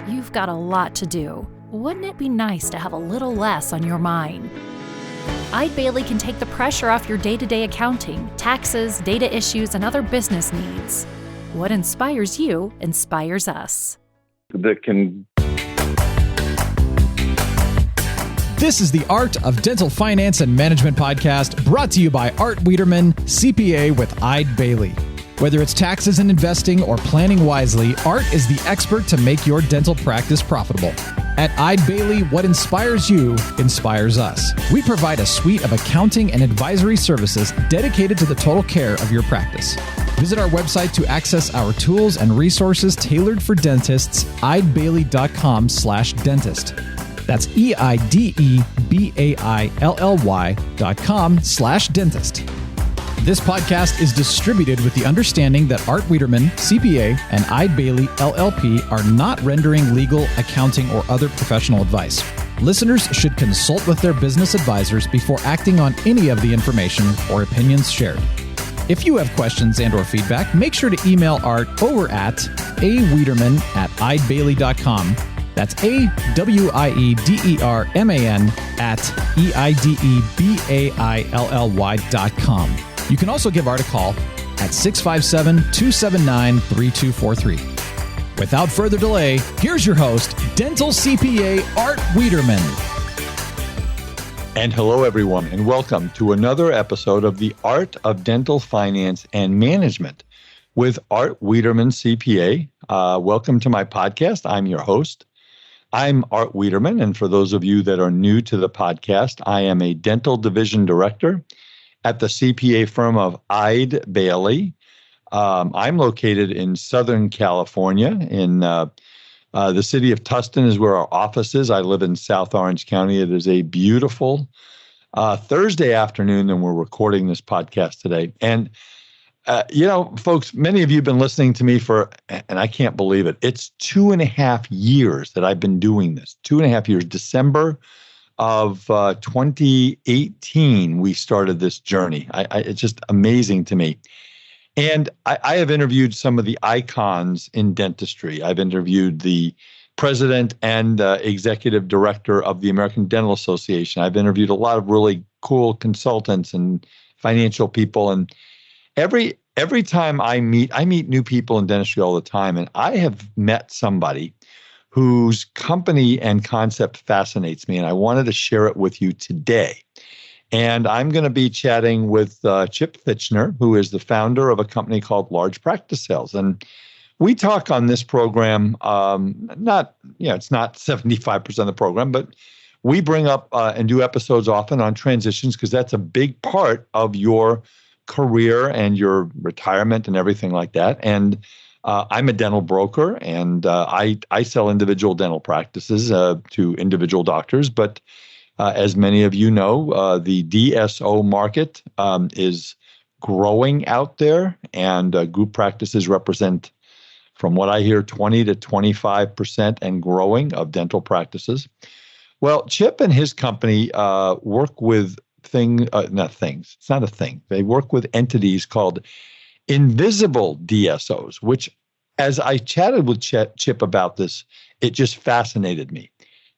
You've got a lot to do. Wouldn't it be nice to have a little less on your mind? Eide Bailly can take the pressure off your day-to-day accounting, taxes, data issues, and other business needs. What inspires you inspires us. This is the Art of Dental Finance and Management podcast, brought to you by Art Wiederman, CPA with Eide Bailly. Whether it's taxes and investing or planning wisely, Art is the expert to make your dental practice profitable. At Eide Bailly, what inspires you inspires us. We provide a suite of accounting and advisory services dedicated to the total care of your practice. Visit our website to access our tools and resources tailored for dentists, eidebailly.com/dentist. That's EIDEBAILLY.com/dentist. This podcast is distributed with the understanding that Art Wiederman, CPA, and Eide Bailly, LLP are not rendering legal, accounting, or other professional advice. Listeners should consult with their business advisors before acting on any of the information or opinions shared. If you have questions and or feedback, make sure to email Art over at awiederman@eidebailly.com. That's AWIEDERMAN at EIDEBAILLY.com. You can also give Art a call at 657-279-3243. Without further delay, here's your host, Dental CPA Art Wiederman. And hello, everyone, and welcome to another episode of the Art of Dental Finance and Management with Art Wiederman, CPA. Welcome to my podcast. I'm your host. I'm Art Wiederman, and for those of you that are new to the podcast, I am a dental division director at the CPA firm of Eide Bailly. I'm located in Southern California. In the city of Tustin is where our office is. I live in South Orange County. It is a beautiful Thursday afternoon, and we're recording this podcast today. And folks, many of you have been listening to me for, and I can't believe it, it's 2.5 years that I've been doing this. 2.5 years. December of 2018, we started this journey. It's just amazing to me. And I have interviewed some of the icons in dentistry. I've interviewed the president and executive director of the American Dental Association. I've interviewed a lot of really cool consultants and financial people. And every time I meet new people in dentistry all the time. And I have met somebody whose company and concept fascinates me, and I wanted to share it with you today. And I'm going to be chatting with Chip Fichtner, who is the founder of a company called Large Practice Sales. And we talk on this program, it's not 75% of the program, but we bring up and do episodes often on transitions because that's a big part of your career and your retirement and everything like that. And I'm a dental broker, and I sell individual dental practices to individual doctors. But as many of you know, the DSO market is growing out there, and group practices represent, from what I hear, 20 to 25% and growing of dental practices. Well, Chip and his company work with not things. It's not a thing. They work with entities called Invisible DSOs, which, as I chatted with Chip about this, it just fascinated me.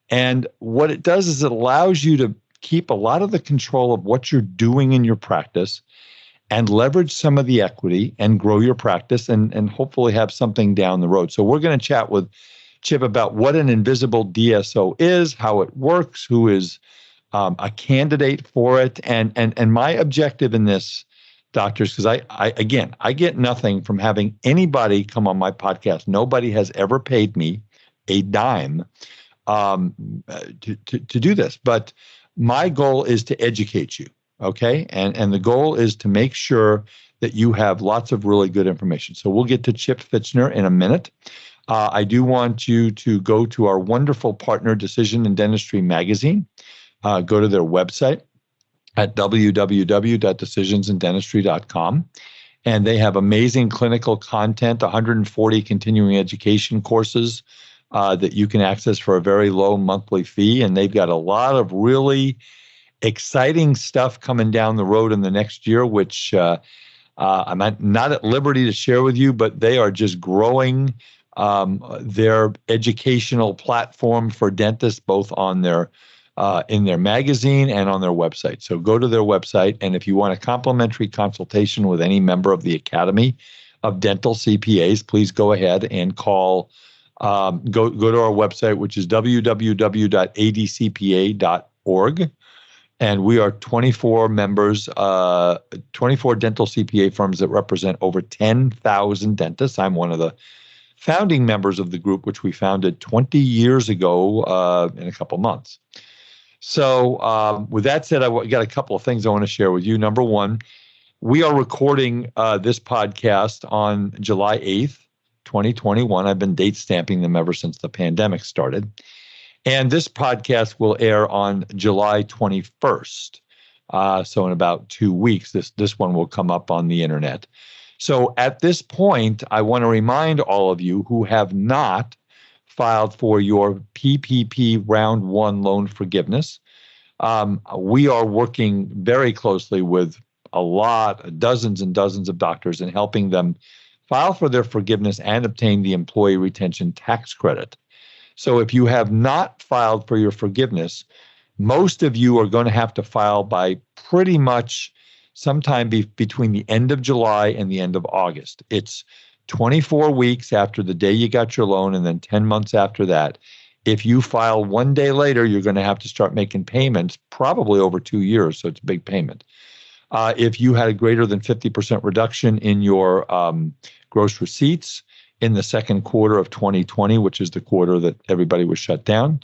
And what it does is it allows you to keep a lot of the control of what you're doing in your practice and leverage some of the equity and grow your practice and hopefully have something down the road. So we're going to chat with Chip about what an invisible DSO is, how it works, who is a candidate for it. And my objective in this, doctors, because I get nothing from having anybody come on my podcast. Nobody has ever paid me a dime to do this. But my goal is to educate you, okay? And the goal is to make sure that you have lots of really good information. So we'll get to Chip Fichtner in a minute. I do want you to go to our wonderful partner, Decision in Dentistry magazine. Go to their website at www.decisionsindentistry.com. And they have amazing clinical content, 140 continuing education courses that you can access for a very low monthly fee. And they've got a lot of really exciting stuff coming down the road in the next year, which I'm not at liberty to share with you, but they are just growing their educational platform for dentists, both on their in their magazine and on their website. So go to their website, and if you want a complimentary consultation with any member of the Academy of Dental CPAs, please go ahead and call. Go to our website, which is www.adcpa.org. And we are 24 members, 24 dental CPA firms that represent over 10,000 dentists. I'm one of the founding members of the group, which we founded 20 years ago in a couple months. So with that said, I got a couple of things I want to share with you. Number one, we are recording this podcast on July 8th, 2021. I've been date stamping them ever since the pandemic started. And this podcast will air on July 21st. So in about 2 weeks, this one will come up on the internet. So at this point, I want to remind all of you who have not filed for your PPP Round 1 loan forgiveness. We are working very closely with dozens and dozens of doctors in helping them file for their forgiveness and obtain the employee retention tax credit. So if you have not filed for your forgiveness, most of you are going to have to file by pretty much sometime between the end of July and the end of August. It's 24 weeks after the day you got your loan and then 10 months after that. If you file one day later, you're going to have to start making payments probably over 2 years, so it's a big payment. If you had a greater than 50% reduction in your gross receipts in the second quarter of 2020, which is the quarter that everybody was shut down,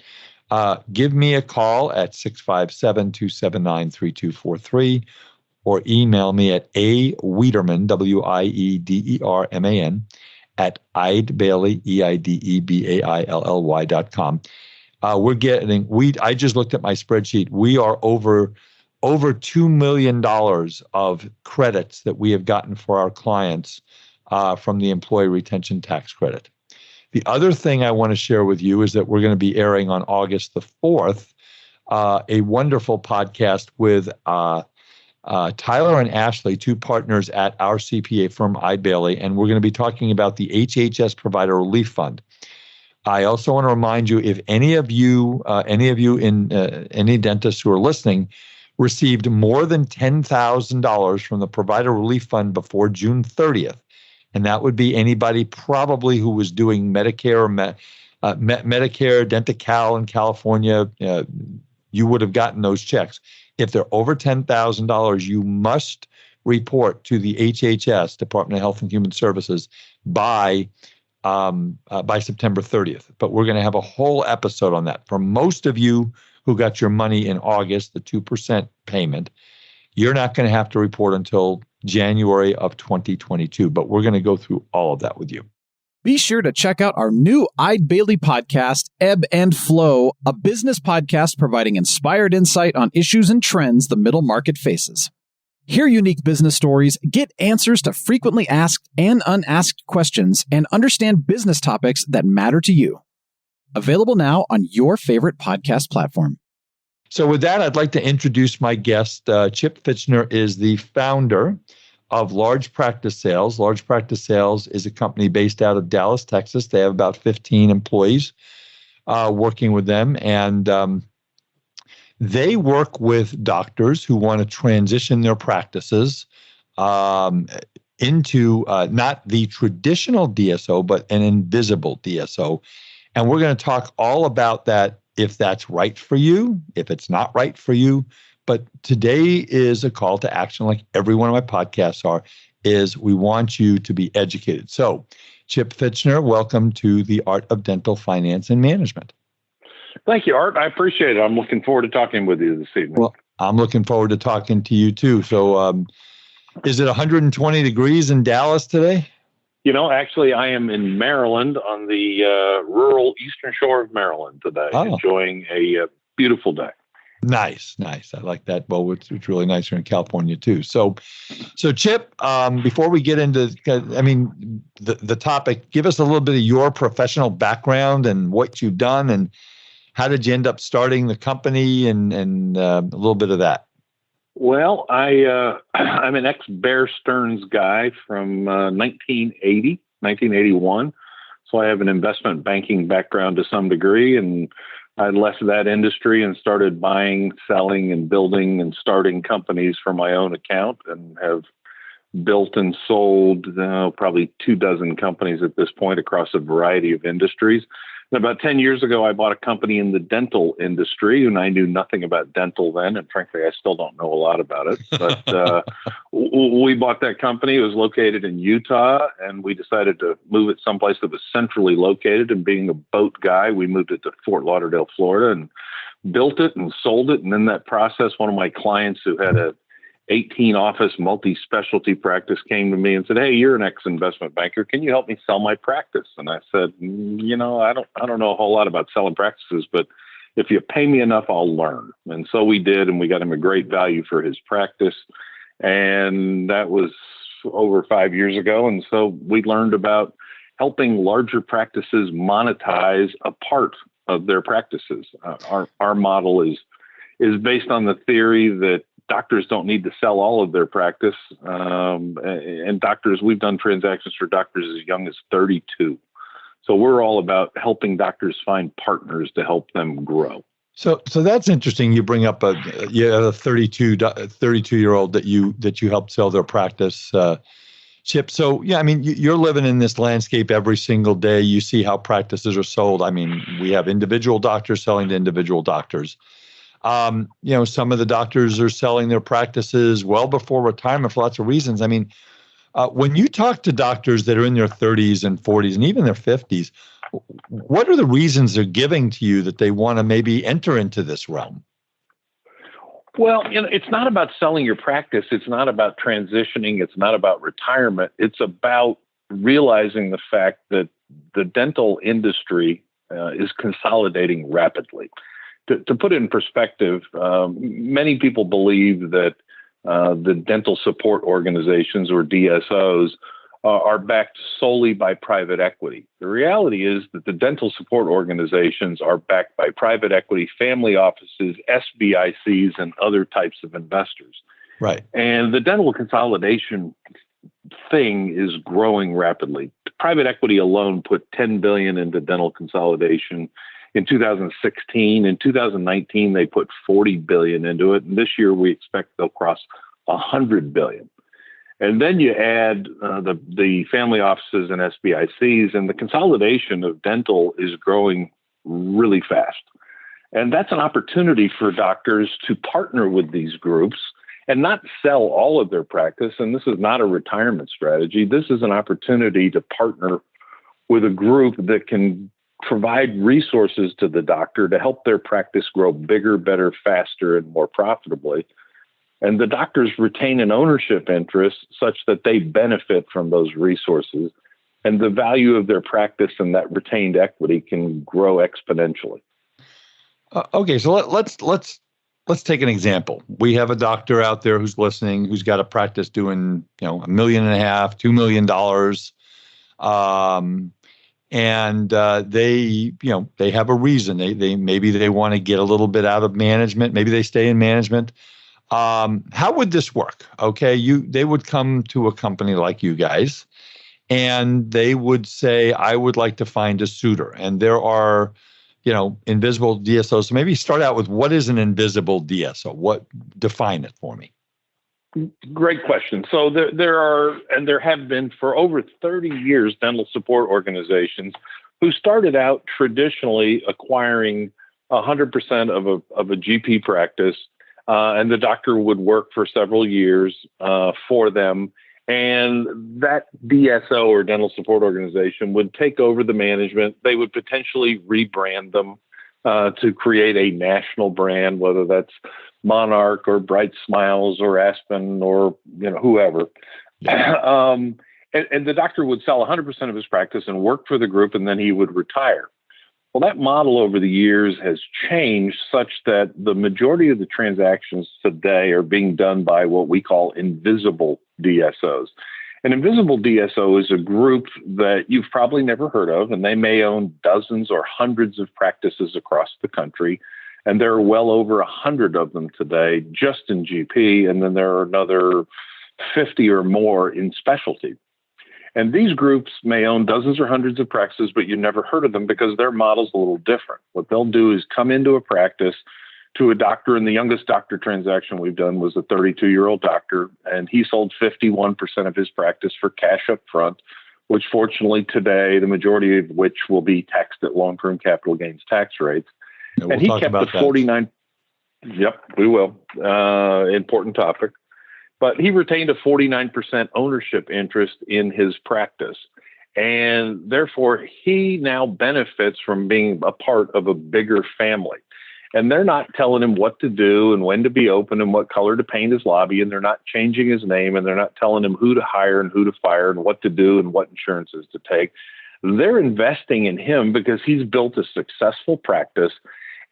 give me a call at 657-279-3243 or email me at awiederman, Wiederman, at Eidebailey, EIDEBAILLY.com. I just looked at my spreadsheet. We are over $2 million of credits that we have gotten for our clients from the employee retention tax credit. The other thing I want to share with you is that we're going to be airing on August the 4th a wonderful podcast with Tyler and Ashley, two partners at our CPA firm, Eide Bailey, and we're going to be talking about the HHS Provider Relief Fund. I also want to remind you, if any of you in any dentists who are listening received more than $10,000 from the Provider Relief Fund before June 30th, and that would be anybody probably who was doing Medicare or Medicare, Denti-Cal in California, you would have gotten those checks. If they're over $10,000, you must report to the HHS, Department of Health and Human Services, by September 30th. But we're going to have a whole episode on that. For most of you who got your money in August, the 2% payment, you're not going to have to report until January of 2022. But we're going to go through all of that with you. Be sure to check out our new Eide Bailey podcast, Ebb and Flow, a business podcast providing inspired insight on issues and trends the middle market faces. Hear unique business stories, get answers to frequently asked and unasked questions, and understand business topics that matter to you. Available now on your favorite podcast platform. So with that, I'd like to introduce my guest. Chip Fichtner is the founder of Large Practice Sales. Large Practice Sales is a company based out of Dallas, Texas. They have about 15 employees working with them. And they work with doctors who want to transition their practices into not the traditional DSO, but an invisible DSO. And we're going to talk all about that, if that's right for you, if it's not right for you. But today is a call to action, like every one of my podcasts are, is we want you to be educated. So, Chip Fichtner, welcome to the Art of Dental Finance and Management. Thank you, Art. I appreciate it. I'm looking forward to talking with you this evening. Well, I'm looking forward to talking to you too. So, is it 120 degrees in Dallas today? You know, actually, I am in Maryland on the rural eastern shore of Maryland today, enjoying a beautiful day. Nice. I like that. Well, it's really nice here in California too. So Chip, before we get into, the topic, give us a little bit of your professional background and what you've done and how did you end up starting the company and a little bit of that. Well, I'm an ex-Bear Stearns guy from 1981. So I have an investment banking background to some degree, and I left that industry and started buying, selling, and building and starting companies for my own account, and have built and sold probably 24 companies at this point across a variety of industries. And about 10 years ago, I bought a company in the dental industry, and I knew nothing about dental then. And frankly, I still don't know a lot about it. But we bought that company. It was located in Utah, and we decided to move it someplace that was centrally located. And being a boat guy, we moved it to Fort Lauderdale, Florida, and built it and sold it. And in that process, one of my clients who had a 18-office multi-specialty practice came to me and said, "Hey, you're an ex-investment banker. Can you help me sell my practice?" And I said, I don't know a whole lot about selling practices, but if you pay me enough, I'll learn." And so we did, and we got him a great value for his practice. And that was over 5 years ago. And so we learned about helping larger practices monetize a part of their practices. Our model is based on the theory that doctors don't need to sell all of their practice. And doctors, we've done transactions for doctors as young as 32. So we're all about helping doctors find partners to help them grow. So that's interesting. You bring up a 32-year-old that you helped sell their practice, Chip. So yeah, I mean, you're living in this landscape every single day. You see how practices are sold. I mean, we have individual doctors selling to individual doctors. Some of the doctors are selling their practices well before retirement for lots of reasons. I mean, when you talk to doctors that are in their 30s and 40s and even their 50s, what are the reasons they're giving to you that they want to maybe enter into this realm? Well, it's not about selling your practice. It's not about transitioning. It's not about retirement. It's about realizing the fact that the dental industry is consolidating rapidly. To put it in perspective, many people believe that the dental support organizations, or DSOs, are backed solely by private equity. The reality is that the dental support organizations are backed by private equity, family offices, SBICs, and other types of investors. Right. And the dental consolidation thing is growing rapidly. Private equity alone put $10 billion into dental consolidation in 2016. In 2019, they put $40 billion into it. And this year, we expect they'll cross $100 billion. And then you add the family offices and SBICs, and the consolidation of dental is growing really fast. And that's an opportunity for doctors to partner with these groups and not sell all of their practice. And this is not a retirement strategy. This is an opportunity to partner with a group that can provide resources to the doctor to help their practice grow bigger, better, faster, and more profitably. And the doctors retain an ownership interest such that they benefit from those resources, and the value of their practice and that retained equity can grow exponentially. Okay, so let's take an example. We have a doctor out there who's listening, who's got a practice doing $1.5 million, $2 million, and they have a reason. They maybe they want to get a little bit out of management. Maybe they stay in management. How would this work? Okay, they would come to a company like you guys, and they would say, "I would like to find a suitor." And there are, invisible DSOs. So maybe start out with, what is an invisible DSO? Define it for me. Great question. So there are, and there have been for over 30 years, dental support organizations who started out traditionally acquiring 100% of a GP practice. And the doctor would work for several years for them. And that DSO, or dental support organization, would take over the management. They would potentially rebrand them to create a national brand, whether that's Monarch or Bright Smiles or Aspen or whoever. And the doctor would sell 100% of his practice and work for the group, and then he would retire. Well, that model over the years has changed such that the majority of the transactions today are being done by what we call invisible DSOs. An invisible DSO is a group that you've probably never heard of, and they may own dozens or hundreds of practices across the country. And there are well over 100 of them today just in GP, and then there are another 50 or more in specialty. And these groups may own dozens or hundreds of practices, but you never heard of them because their model's a little different. What they'll do is come into a practice to a doctor, and the youngest doctor transaction we've done was a 32-year-old doctor, and he sold 51% of his practice for cash up front, which fortunately today, the majority of which will be taxed at long-term capital gains tax rates. Yeah, we'll and he talk kept about the that. 49. Yep, we will. Important topic. But he retained a 49% ownership interest in his practice. And therefore, he now benefits from being a part of a bigger family. And they're not telling him what to do and when to be open and what color to paint his lobby. And they're not changing his name. And they're not telling him who to hire and who to fire and what to do and what insurances to take. They're investing in him because he's built a successful practice.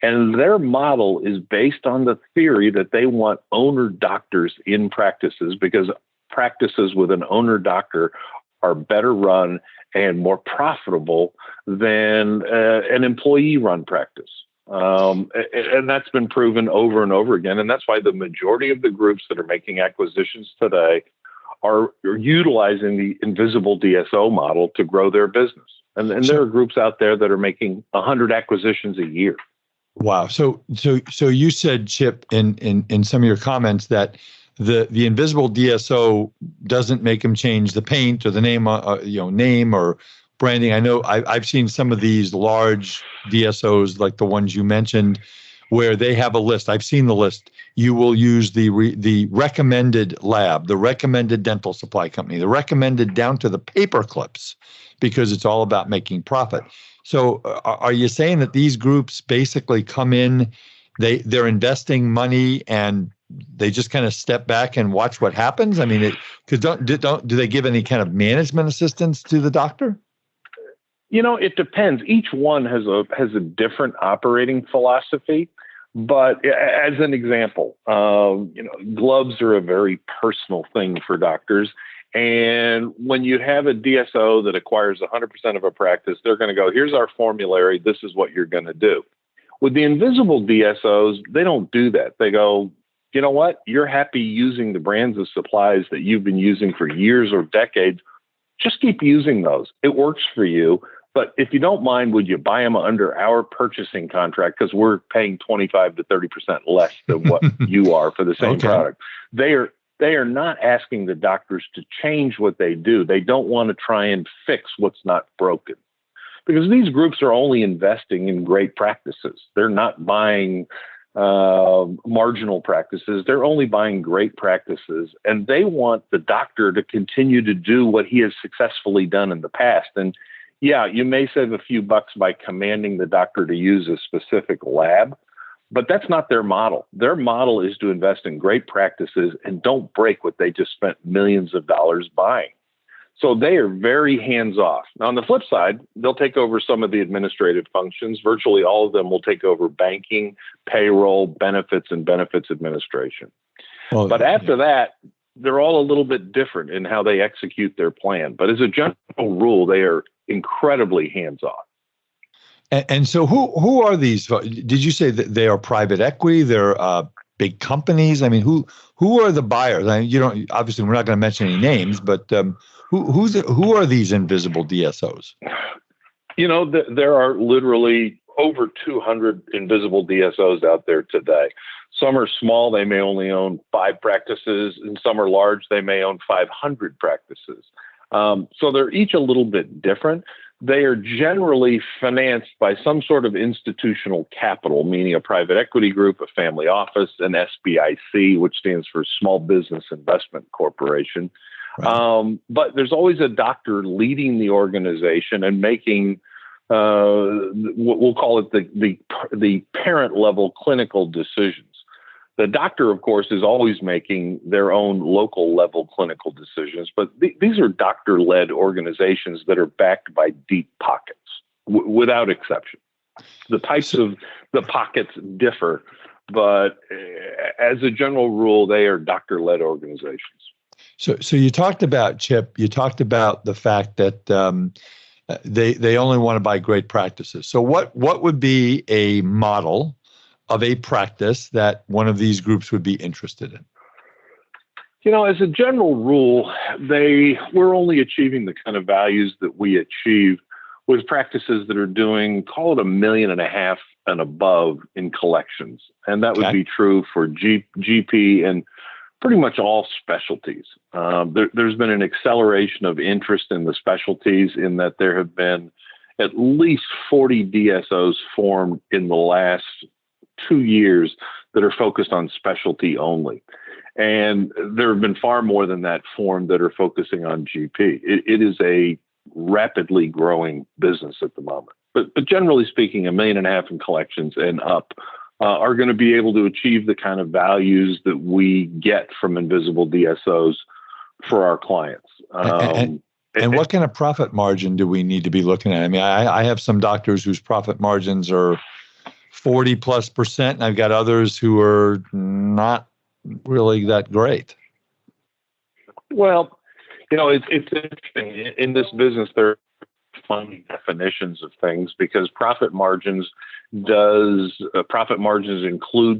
And their model is based on the theory that they want owner doctors in practices because practices with an owner doctor are better run and more profitable than an employee run practice. And that's been proven over and over again. And that's why the majority of the groups that are making acquisitions today are utilizing the Invisible DSO model to grow their business. And there are groups out there that are making 100 acquisitions a year. Wow. So you said, Chip, in some of your comments that the Invisible DSO doesn't make them change the paint or the name, name or branding. I know I've seen some of these large DSOs, like the ones you mentioned, where they have a list. I've seen the list. You will use the recommended lab, the recommended dental supply company, the recommended down to the paper clips, because it's all about making profit. So are you saying that these groups basically come in, they're investing money and they just kind of step back and watch what happens? I mean, do they give any kind of management assistance to the doctor? It depends. Each one has a different operating philosophy. But as an example, gloves are a very personal thing for doctors. And when you have a DSO that acquires 100% of a practice, they're going to go, here's our formulary. This is what you're going to do. With the Invisible DSOs, they don't do that. They go, you know what? You're happy using the brands of supplies that you've been using for years or decades. Just keep using those. It works for you. But if you don't mind, would you buy them under our purchasing contract? Because we're paying 25 to 30% less than what you are for the same product. They are not asking the doctors to change what they do. They don't want to try and fix what's not broken. Because these groups are only investing in great practices. They're not buying marginal practices. They're only buying great practices. And they want the doctor to continue to do what he has successfully done in the past. And yeah, you may save a few bucks by commanding the doctor to use a specific lab, but that's not their model. Their model is to invest in great practices and don't break what they just spent millions of dollars buying. So they are very hands-off. Now, on the flip side, they'll take over some of the administrative functions. Virtually all of them will take over banking, payroll, benefits, and benefits administration. But after that, they're all a little bit different in how they execute their plan. But as a general rule, they are incredibly hands-off. And so who are these? Did you say that they are private equity? They're big companies? I mean, who are the buyers? I mean, obviously we're not going to mention any names, but who are these Invisible DSOs? There are literally over 200 Invisible DSOs out there today. Some are small, they may only own 5 practices, and some are large, they may own 500 practices. So they're each a little bit different. They are generally financed by some sort of institutional capital, meaning a private equity group, a family office, an SBIC, which stands for Small Business Investment Corporation. Right. But there's always a doctor leading the organization and making we'll call it the parent level clinical decisions. The doctor, of course, is always making their own local level clinical decisions, but these are doctor-led organizations that are backed by deep pockets, without exception. The types of the pockets differ, but as a general rule, they are doctor-led organizations. So you talked about, Chip, the fact that they only want to buy great practices. So what would be a model of a practice that one of these groups would be interested in? As a general rule, we're only achieving the kind of values that we achieve with practices that are doing, call it $1.5 million and above in collections. And that would be true for GP and pretty much all specialties. There's been an acceleration of interest in the specialties in that there have been at least 40 DSOs formed in the last 2 years that are focused on specialty only. And there have been far more than that formed that are focusing on GP. It is a rapidly growing business at the moment. But generally speaking, $1.5 million in collections and up are going to be able to achieve the kind of values that we get from Invisible DSOs for our clients. And what kind of profit margin do we need to be looking at? I mean, I have some doctors whose profit margins are 40+%, and I've got others who are not really that great. Well, it's interesting. In this business, there are funny definitions of things because profit margins include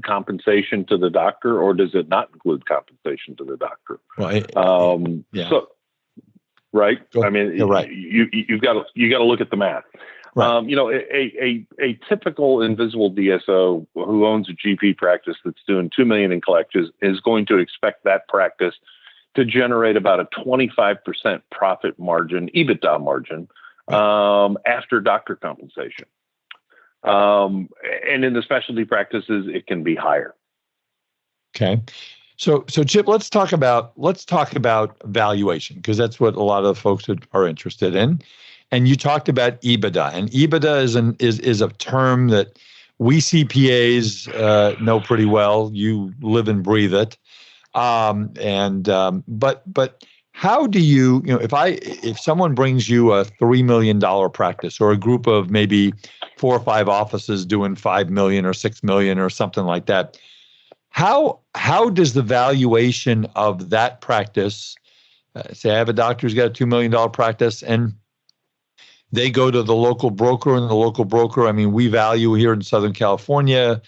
compensation to the doctor, or does it not include compensation to the doctor? Well, yeah. So, right. I mean, you're right. You've got to look at the math. Right. A typical Invisible DSO who owns a GP practice that's doing $2 million in collections is going to expect that practice to generate about a 25% profit margin, EBITDA margin, after doctor compensation. And in the specialty practices, it can be higher. Okay. So Chip, let's talk about valuation, because that's what a lot of folks are interested in. And you talked about EBITDA, and EBITDA is a term that we CPAs know pretty well. You live and breathe it. But how do you if someone brings you a $3 million practice, or a group of maybe 4 or 5 offices doing $5 million or $6 million or something like that, how does the valuation of that practice, say I have a doctor who's got a $2 million practice, and they go to the local broker, and the local broker, I mean, we value here in Southern California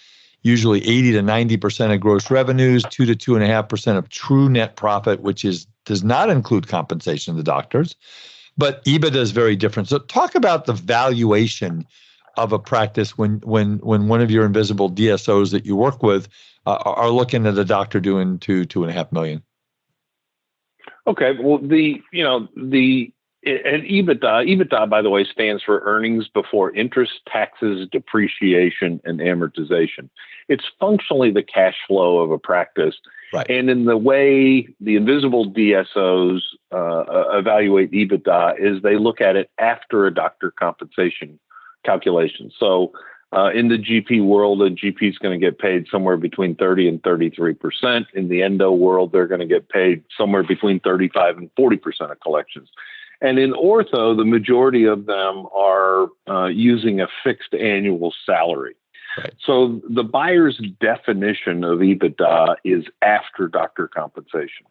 usually 80 to 90% of gross revenues, 2 to 2.5% of true net profit, which does not include compensation to the doctors. But EBITDA is very different. So talk about the valuation of a practice when one of your Invisible DSOs that you work with are looking at a doctor doing $2.5 million. Okay. Well, and EBITDA, by the way, stands for earnings before interest, taxes, depreciation, and amortization. It's functionally the cash flow of a practice. Right. And in the way the Invisible DSOs evaluate EBITDA is they look at it after a doctor compensation calculation. So in the GP world, a GP is going to get paid somewhere between 30 and 33%. In the endo world, they're going to get paid somewhere between 35 and 40% of collections. And in ortho, the majority of them are using a fixed annual salary. Right. So the buyer's definition of EBITDA is after doctor compensation.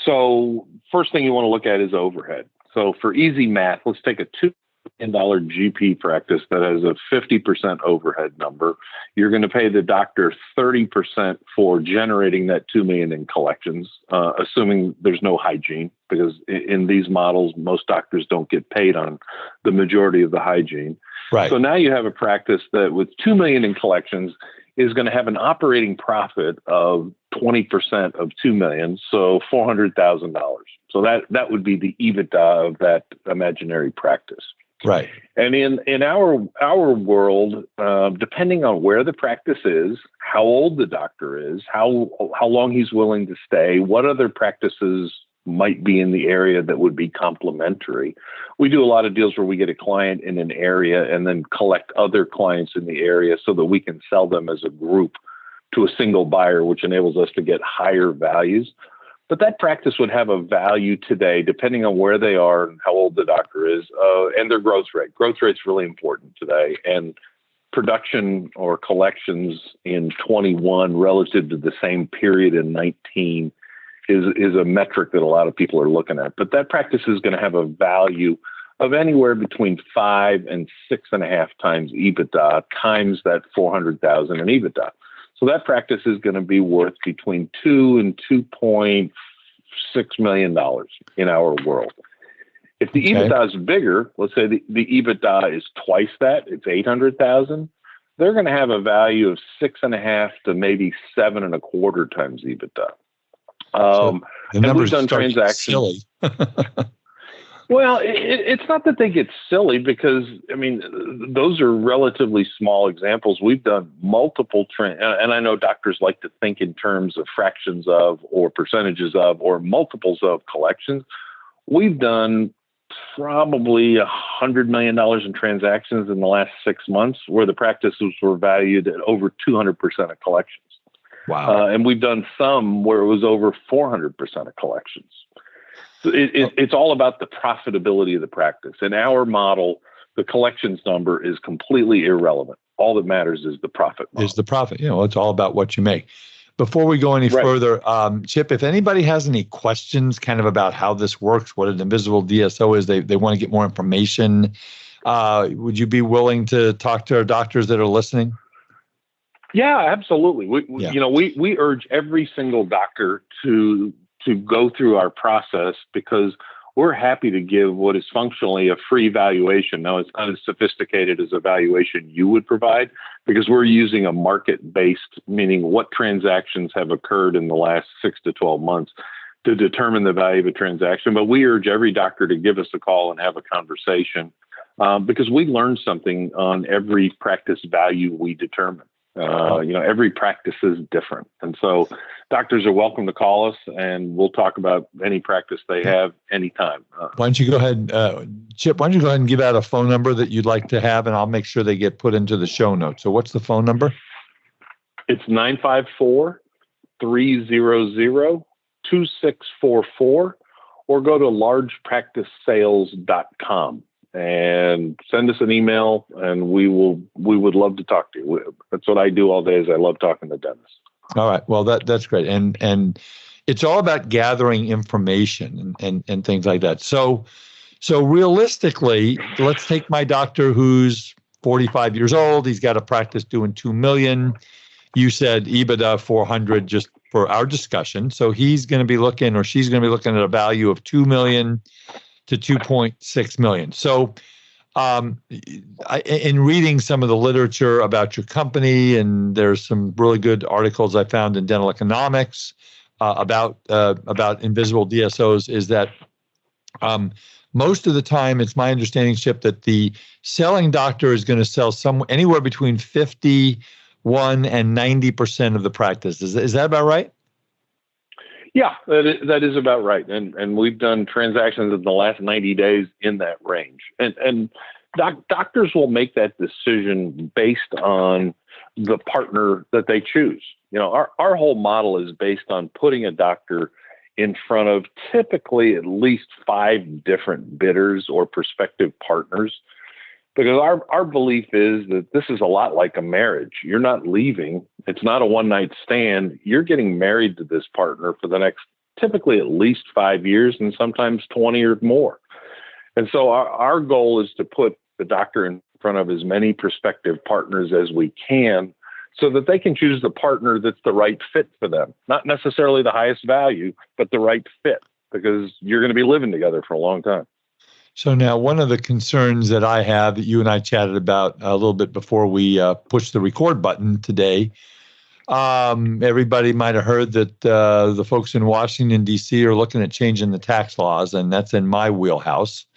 So first thing you want to look at is overhead. So for easy math, let's take a $2 million GP practice that has a 50% overhead number. You're going to pay the doctor 30% for generating that $2 million in collections, assuming there's no hygiene, because in these models, most doctors don't get paid on the majority of the hygiene. Right. So now you have a practice that with $2 million in collections is going to have an operating profit of 20% of $2 million, so $400,000. So that would be the EBITDA of that imaginary practice. Right. And in our world, depending on where the practice is, how old the doctor is, how long he's willing to stay, what other practices might be in the area that would be complementary. We do a lot of deals where we get a client in an area and then collect other clients in the area so that we can sell them as a group to a single buyer, which enables us to get higher values. But that practice would have a value today, depending on where they are and how old the doctor is, and their growth rate. Growth rate's really important today. And production or collections in 21 relative to the same period in 19 is a metric that a lot of people are looking at. But that practice is going to have a value of anywhere between 5 and 6.5 times EBITDA times that $400,000 in EBITDA. So that practice is going to be worth between $2 and $2.6 million in our world. If the EBITDA is bigger, let's say the EBITDA is twice that, it's 800,000. They're going to have a value of 6.5 to maybe 7.25 times EBITDA. So the numbers done start transactions. silly. Well, it's not that they get silly because, I mean, those are relatively small examples. We've done multiple and I know doctors like to think in terms of fractions of or percentages of or multiples of collections. We've done probably $100 million in transactions in the last 6 months where the practices were valued at over 200% of collections. Wow. And we've done some where it was over 400% of collections. So it's all about the profitability of the practice. In our model, the collections number is completely irrelevant. All that matters is the profit model. Is the profit. It's all about what you make. Before we go any further, Chip, if anybody has any questions kind of about how this works, what an invisible DSO is, they want to get more information, would you be willing to talk to our doctors that are listening? Yeah, absolutely. We urge every single doctor to go through our process because we're happy to give what is functionally a free valuation. Now, it's not as sophisticated as a valuation you would provide because we're using a market-based, meaning what transactions have occurred in the last 6 to 12 months to determine the value of a transaction. But we urge every doctor to give us a call and have a conversation because we learn something on every practice value we determine. Every practice is different. And so doctors are welcome to call us and we'll talk about any practice they have anytime. Why don't you go ahead, Chip, why don't you go ahead and give out a phone number that you'd like to have and I'll make sure they get put into the show notes. So what's the phone number? It's 954-300-2644 or go to largepracticesales.com. And send us an email, and we would love to talk to you. That's what I do all day. Is I love talking to dentists. All right, well that's great, and it's all about gathering information and things like that. So realistically, let's take my doctor who's 45 years old. He's got a practice doing $2 million. You said EBITDA 400 just for our discussion. So he's going to be looking, or she's going to be looking at a value of $2 million. To 2.6 million. So in reading some of the literature about your company, and there's some really good articles I found in Dental Economics about invisible DSOs, is that most of the time, it's my understanding, Chip, that the selling doctor is going to sell anywhere between 51 and 90% of the practice. Is that about right? Yeah, that is about right. And we've done transactions in the last 90 days in that range. And doctors will make that decision based on the partner that they choose. Our whole model is based on putting a doctor in front of typically at least 5 different bidders or prospective partners. Because our belief is that this is a lot like a marriage. You're not leaving. It's not a one-night stand. You're getting married to this partner for the next typically at least 5 years and sometimes 20 or more. And so our goal is to put the doctor in front of as many prospective partners as we can so that they can choose the partner that's the right fit for them. Not necessarily the highest value, but the right fit, because you're going to be living together for a long time. So now one of the concerns that I have that you and I chatted about a little bit before we pushed the record button today, everybody might have heard that the folks in Washington, D.C. are looking at changing the tax laws, and that's in my wheelhouse.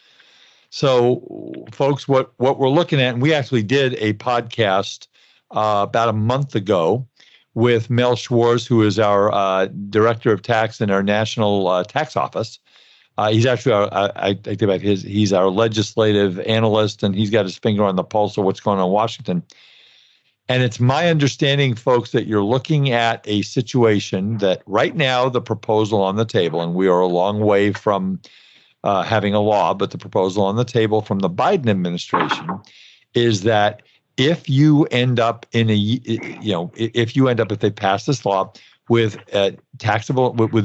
So folks, what we're looking at, and we actually did a podcast about a month ago with Mel Schwartz, who is our director of tax in our national tax office. He's actually, he's our legislative analyst, and he's got his finger on the pulse of what's going on in Washington. And it's my understanding, folks, that you're looking at a situation that right now the proposal on the table, and we are a long way from having a law, but the proposal on the table from the Biden administration is that if they pass this law, with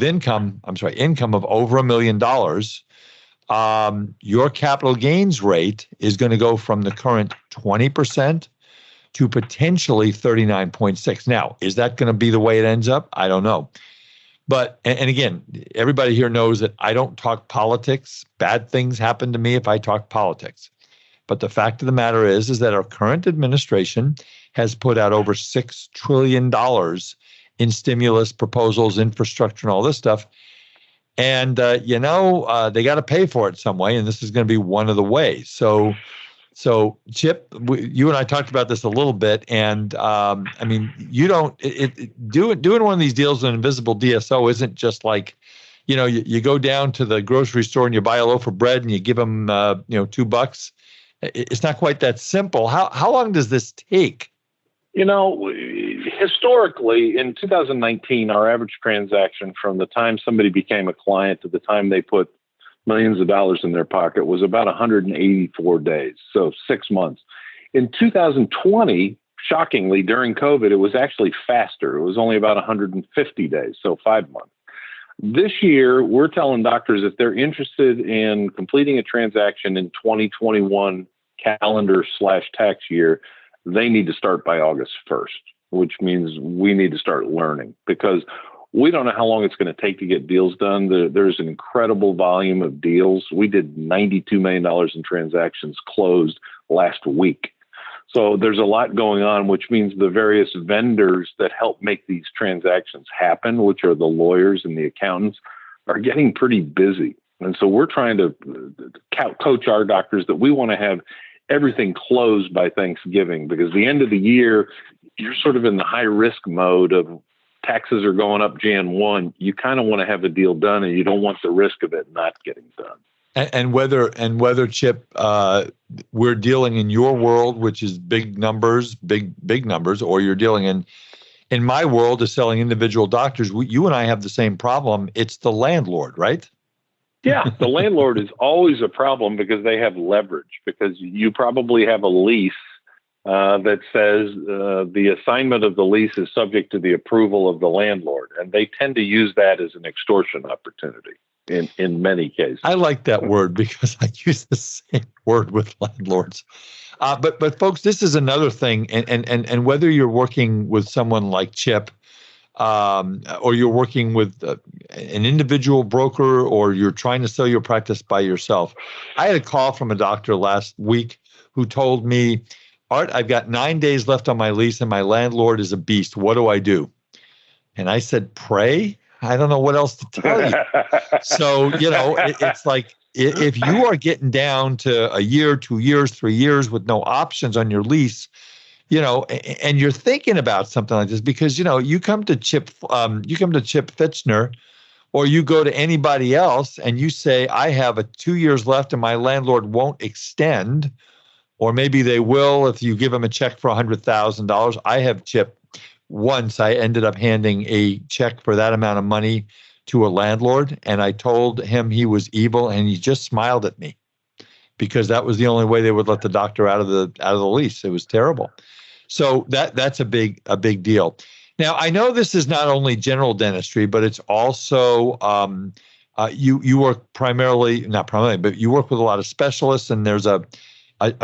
income of over $1 million, your capital gains rate is going to go from the current 20% to potentially 39.6. Now, is that going to be the way it ends up? I don't know. But, and again, everybody here knows that I don't talk politics. Bad things happen to me if I talk politics. But the fact of the matter is that our current administration has put out over $6 trillion in stimulus proposals, infrastructure, and all this stuff. And, they got to pay for it some way, and this is going to be one of the ways. So Chip, you and I talked about this a little bit, and you don't doing one of these deals with Invisible DSO isn't just like, you go down to the grocery store and you buy a loaf of bread and you give them $2. It's not quite that simple. How long does this take? Historically, in 2019, our average transaction from the time somebody became a client to the time they put millions of dollars in their pocket was about 184 days, so 6 months. In 2020, shockingly, during COVID, it was actually faster. It was only about 150 days, so 5 months. This year, we're telling doctors if they're interested in completing a transaction in 2021 calendar/tax year, they need to start by August 1st, which means we need to start learning, because we don't know how long it's going to take to get deals done. There's an incredible volume of deals. We did $92 million in transactions closed last week. So there's a lot going on, which means the various vendors that help make these transactions happen, which are the lawyers and the accountants, are getting pretty busy. And so we're trying to coach our doctors that we want to have everything closed by Thanksgiving, because the end of the year, you're sort of in the high risk mode of taxes are going up Jan 1. You kind of want to have a deal done, and you don't want the risk of it not getting done. And whether Chip, we're dealing in your world, which is big numbers, or you're dealing in my world is selling individual doctors. You and I have the same problem. It's the landlord, right? Yeah, the landlord is always a problem because they have leverage, because you probably have a lease that says the assignment of the lease is subject to the approval of the landlord. And they tend to use that as an extortion opportunity in many cases. I like that word because I use the same word with landlords. But folks, this is another thing. And whether you're working with someone like Chip, or you're working with an individual broker, or you're trying to sell your practice by yourself. I had a call from a doctor last week who told me, Art, I've got 9 days left on my lease and my landlord is a beast. What do I do? And I said, pray. I don't know what else to tell you. So, it's like if you are getting down to a year, 2 years, 3 years with no options on your lease, and you're thinking about something like this because, you come to Chip Fichtner, or you go to anybody else and you say, I have 2 years left and my landlord won't extend, or maybe they will if you give them a check for $100,000. I have, Chip, once I ended up handing a check for that amount of money to a landlord, and I told him he was evil, and he just smiled at me because that was the only way they would let the doctor out of the lease. It was terrible. So that's a big deal. Now, I know this is not only general dentistry, but it's also you work not primarily, but you work with a lot of specialists, and there's a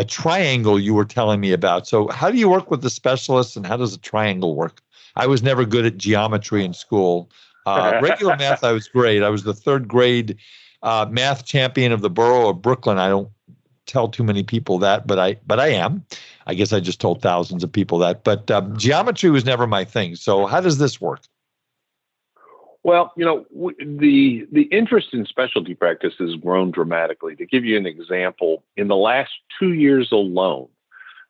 triangle you were telling me about. So how do you work with the specialists, and how does a triangle work? I was never good at geometry in school. Regular math, I was great. I was the third grade math champion of the borough of Brooklyn. I don't tell too many people that, but I am. I guess I just told thousands of people that. But geometry was never my thing. So how does this work? Well, the interest in specialty practice has grown dramatically. To give you an example, in the last 2 years alone,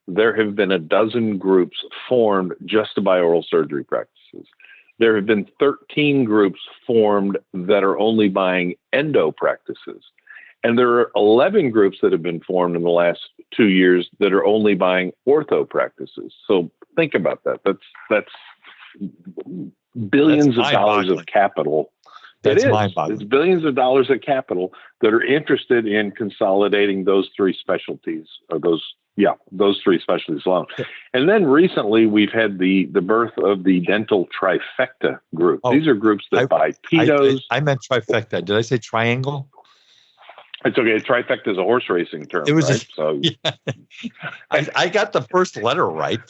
there have been 12 groups formed just to buy oral surgery practices. There have been 13 groups formed that are only buying endo practices. And there are 11 groups that have been formed in the last 2 years that are only buying ortho practices. So think about that. That's billions of dollars of capital. It's billions of dollars of capital that are interested in consolidating those three specialties, or those three specialties alone. And then recently we've had the birth of the dental trifecta group. These are groups that buy pedos. I meant trifecta. Did I say triangle? It's okay. Trifecta is a horse racing term. It was right? I got the first letter right.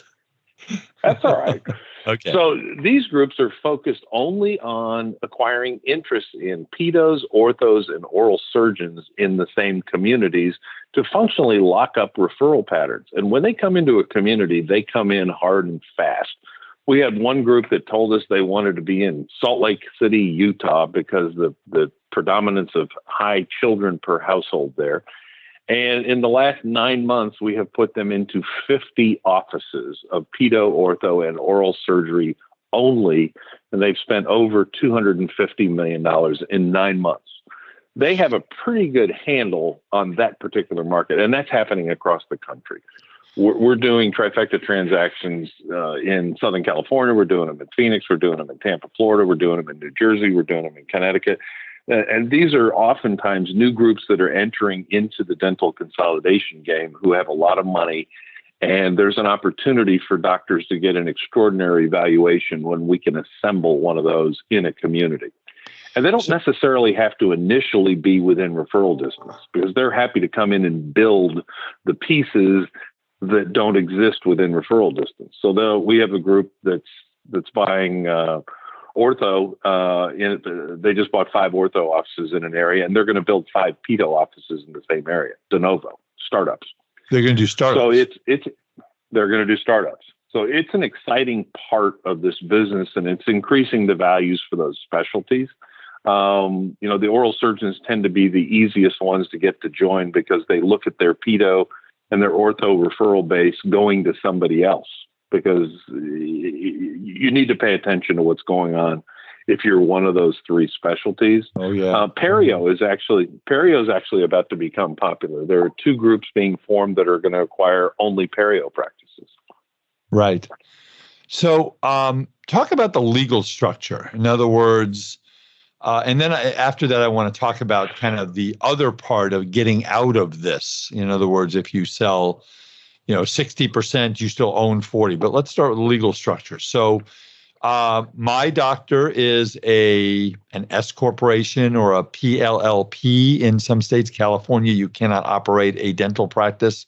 That's all right. Okay. So these groups are focused only on acquiring interest in pedos, orthos, and oral surgeons in the same communities to functionally lock up referral patterns. And when they come into a community, they come in hard and fast. We had one group that told us they wanted to be in Salt Lake City, Utah, because the predominance of high children per household there. And in the last 9 months, we have put them into 50 offices of pedo, ortho, and oral surgery only. And they've spent over $250 million in 9 months. They have a pretty good handle on that particular market, and that's happening across the country. We're doing trifecta transactions in Southern California. We're doing them in Phoenix. We're doing them in Tampa, Florida. We're doing them in New Jersey. We're doing them in Connecticut. And these are oftentimes new groups that are entering into the dental consolidation game who have a lot of money. And there's an opportunity for doctors to get an extraordinary valuation when we can assemble one of those in a community. And they don't necessarily have to initially be within referral distance, because they're happy to come in and build the pieces that don't exist within referral distance. So we have a group that's buying ortho. They just bought 5 ortho offices in an area, and they're going to build 5 pedo offices in the same area. De novo startups. They're going to do startups. So they're going to do startups. So it's an exciting part of this business, and it's increasing the values for those specialties. The oral surgeons tend to be the easiest ones to get to join because they look at their pedo and their ortho referral base going to somebody else, because you need to pay attention to what's going on if you're one of those 3 specialties. Oh, yeah. Perio is actually about to become popular. There are 2 groups being formed that are going to acquire only perio practices. Right. So talk about the legal structure. In other words, and then after that, I want to talk about kind of the other part of getting out of this. In other words, if you sell 60%, you still own 40. But let's start with the legal structure. So my doctor is an S corporation or a PLLP in some states. California, you cannot operate a dental practice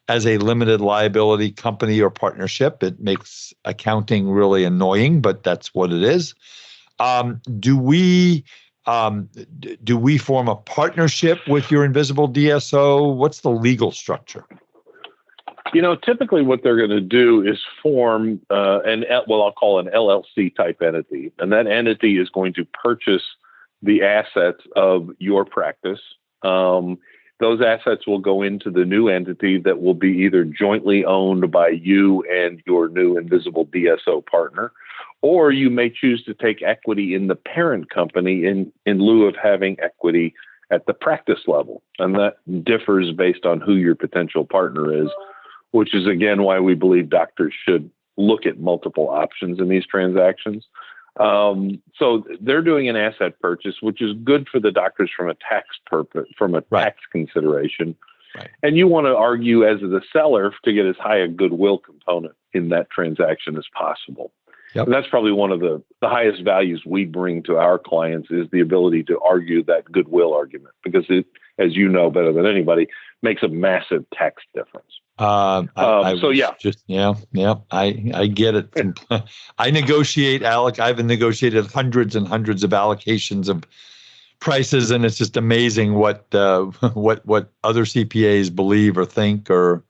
as a limited liability company or partnership. It makes accounting really annoying, but that's what it is. Do we form a partnership with your Invisible DSO? What's the legal structure? Typically what they're going to do is form I'll call an LLC type entity. And that entity is going to purchase the assets of your practice. Those assets will go into the new entity that will be either jointly owned by you and your new Invisible DSO partner, or you may choose to take equity in the parent company in lieu of having equity at the practice level. And that differs based on who your potential partner is, which is, again, why we believe doctors should look at multiple options in these transactions. So they're doing an asset purchase, which is good for the doctors from a tax purpose, from a tax consideration. Right. And you want to argue as the seller to get as high a goodwill component in that transaction as possible. Yep. And that's probably one of the highest values we bring to our clients, is the ability to argue that goodwill argument, because it, as you know better than anybody, makes a massive tax difference. I get it. I negotiate, Alec. I've negotiated hundreds and hundreds of allocations of prices, and it's just amazing what other CPAs believe or think, or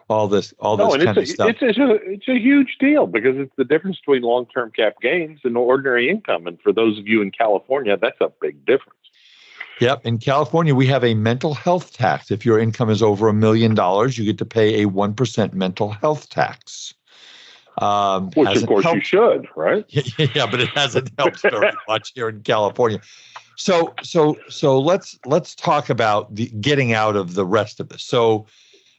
all this kind of stuff. It's a huge deal, because it's the difference between long-term cap gains and ordinary income. And for those of you in California, that's a big difference. Yep. In California, we have a mental health tax. If your income is over $1 million, you get to pay a 1% mental health tax. Which, of course, you should, right? Yeah, but it hasn't helped very much here in California. So let's talk about the getting out of the rest of this. So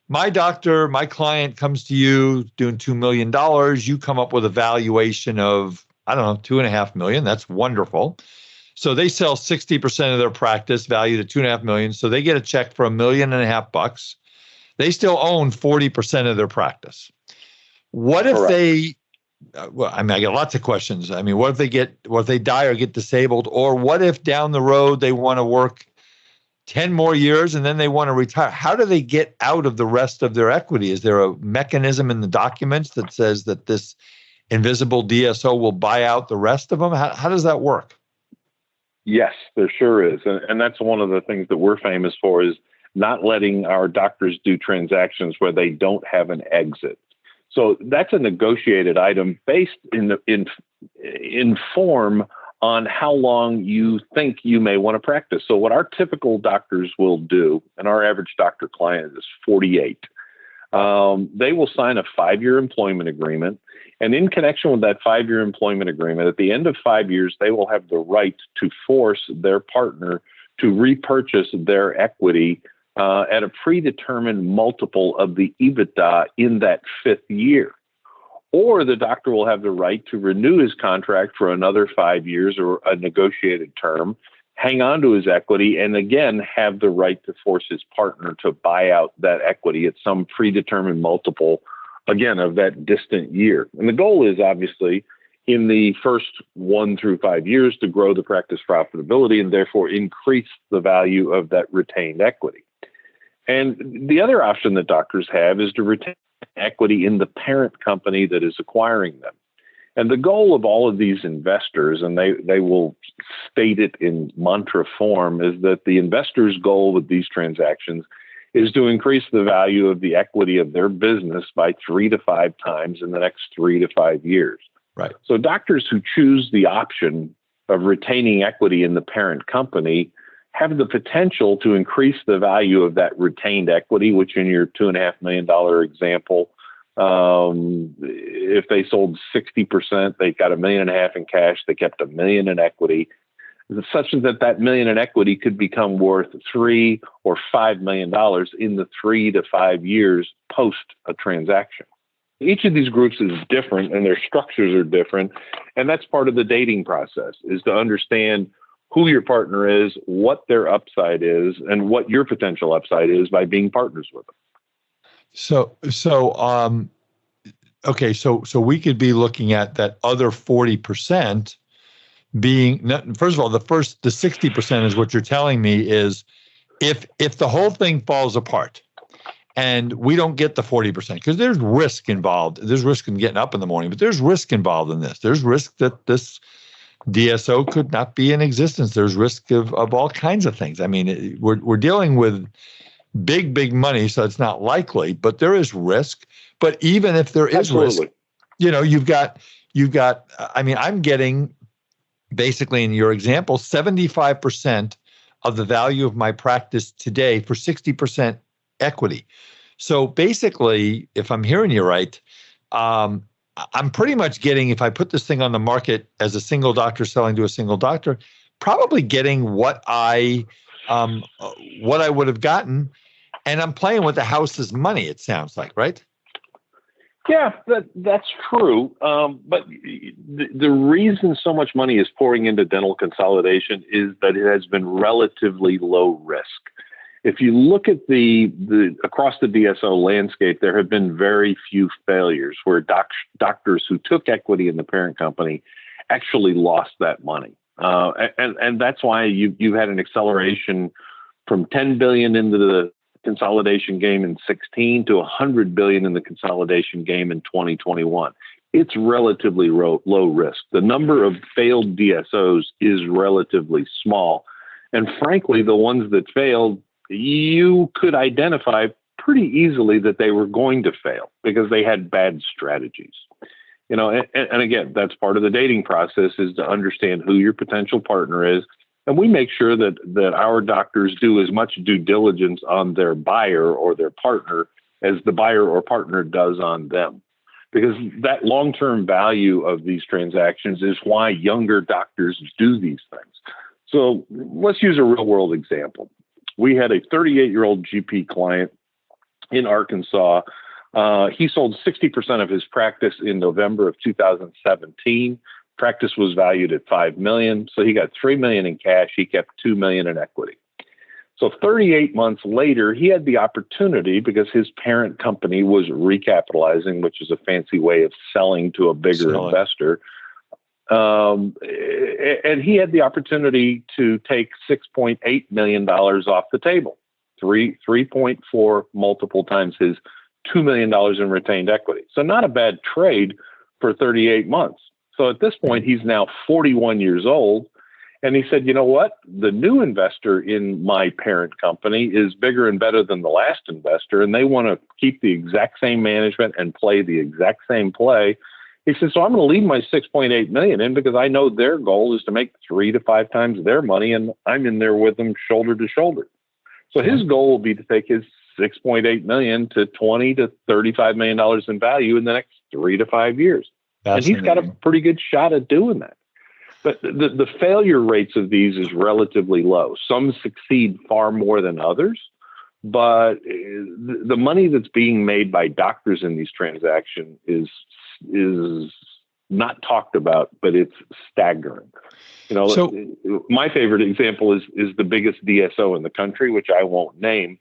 my client comes to you doing $2 million. You come up with a valuation of, $2.5 million. That's wonderful. So they sell 60% of their practice, valued at $2.5 million. So they get a check for $1.5 million. They still own 40% of their practice. What if they? I got lots of questions. What if they die or get disabled, or what if down the road they want to work 10 more years and then they want to retire. How do they get out of the rest of their equity? Is there a mechanism in the documents that says that this invisible DSO will buy out the rest of them? How does that work? Yes, there sure is. And that's one of the things that we're famous for, is not letting our doctors do transactions where they don't have an exit. So that's a negotiated item based in form on how long you think you may want to practice. So what our typical doctors will do, and our average doctor client is 48, they will sign a 5-year employment agreement. And in connection with that 5-year employment agreement, at the end of 5 years, they will have the right to force their partner to repurchase their equity at a predetermined multiple of the EBITDA in that 5th year. Or the doctor will have the right to renew his contract for another 5 years or a negotiated term, hang on to his equity, and again have the right to force his partner to buy out that equity at some predetermined multiple, again, of that distant year. And the goal is obviously in the first 1 through 5 years to grow the practice profitability and therefore increase the value of that retained equity. And the other option that doctors have is to retain equity in the parent company that is acquiring them. And the goal of all of these investors, and they will state it in mantra form, is that the investor's goal with these transactions is to increase the value of the equity of their business by 3 to 5 times in the next 3 to 5 years. Right. So doctors who choose the option of retaining equity in the parent company have the potential to increase the value of that retained equity, which in your $2.5 million example, if they sold 60%, they got $1.5 million in cash, they kept $1 million in equity, such that $1 million in equity could become worth $3 or $5 million in the 3 to 5 years post a transaction. Each of these groups is different and their structures are different. And that's part of the dating process, is to understand who your partner is, what their upside is, and what your potential upside is by being partners with them. Okay, so we could be looking at that other 40% being, first of all, the 60% is what you're telling me is if the whole thing falls apart and we don't get the 40%, because there's risk involved. There's risk in getting up in the morning, but there's risk involved in this. There's risk that this DSO could not be in existence. There's risk of all kinds of things. I mean, we're dealing with big money, so it's not likely, but there is risk. But even if there is risk, you've got, I mean, I'm getting basically in your example, 75% of the value of my practice today for 60% equity. So basically, if I'm hearing you right, I'm pretty much getting, if I put this thing on the market as a single doctor selling to a single doctor, probably getting what I would have gotten, and I'm playing with the house's money, it sounds like, right? Yeah, that's true. But the reason so much money is pouring into dental consolidation is that it has been relatively low risk. If you look at the across the DSO landscape, there have been very few failures where doctors who took equity in the parent company actually lost that money. And that's why you've had an acceleration from 10 billion into the consolidation game in 16 to 100 billion in the consolidation game in 2021. It's relatively low risk. The number of failed DSOs is relatively small. And frankly, the ones that failed, you could identify pretty easily that they were going to fail because they had bad strategies. And again, that's part of the dating process, is to understand who your potential partner is. And we make sure that our doctors do as much due diligence on their buyer or their partner as the buyer or partner does on them. Because that long-term value of these transactions is why younger doctors do these things. So let's use a real-world example. We had a 38-year-old GP client in Arkansas. He sold 60% of his practice in November of 2017. Practice was valued at $5 million. So he got $3 million in cash. He kept $2 million in equity. So 38 months later, he had the opportunity, because his parent company was recapitalizing, which is a fancy way of selling to a bigger investor. And he had the opportunity to take $6.8 million off the table, 3.4 multiple times his $2 million in retained equity. So not a bad trade for 38 months. So at this point, he's now 41 years old. And he said, you know what? The new investor in my parent company is bigger and better than the last investor, and they want to keep the exact same management and play the exact same play. He said, so I'm going to leave my $6.8 million in because I know their goal is to make 3 to 5 times their money, and I'm in there with them shoulder to shoulder. So his goal will be to take his $6.8 million to $20 to $35 million in value in the next 3 to 5 years. And he's got a pretty good shot at doing that. But the failure rates of these is relatively low. Some succeed far more than others, but the money that's being made by doctors in these transactions is not talked about, but it's staggering. You know, so, my favorite example is the biggest DSO in the country, which I won't name,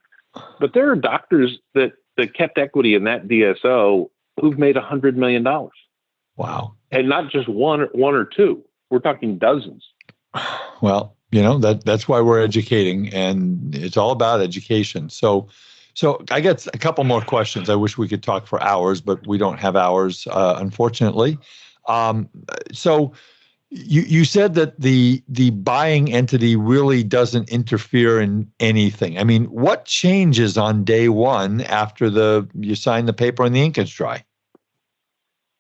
but there are doctors that kept equity in that DSO who've made $100 million. Wow. And not just one or two. We're talking dozens. Well, you know, that's why we're educating, and it's all about education. So I got a couple more questions. I wish we could talk for hours, but we don't have hours, unfortunately. So you said that the buying entity really doesn't interfere in anything. I mean, what changes on day one after you sign the paper and the ink is dry?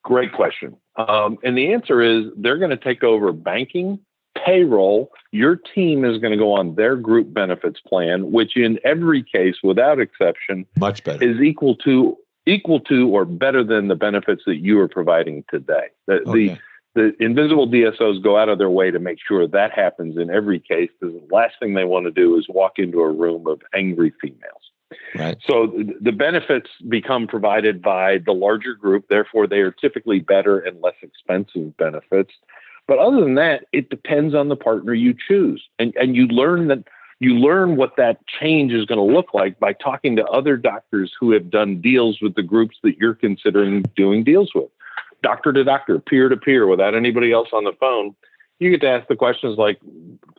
Great question. And the answer is they're going to take over banking, payroll. Your team is going to go on their group benefits plan, which in every case, without exception, much better, is equal to or better than the benefits that you are providing today. The Invisible DSOs go out of their way to make sure that happens in every case, because the last thing they want to do is walk into a room of angry females. Right. So the benefits become provided by the larger group. Therefore, they are typically better and less expensive benefits. But other than that, it depends on the partner you choose. And you learn what that change is going to look like by talking to other doctors who have done deals with the groups that you're considering doing deals with. Doctor to doctor, peer to peer, without anybody else on the phone. You get to ask the questions like,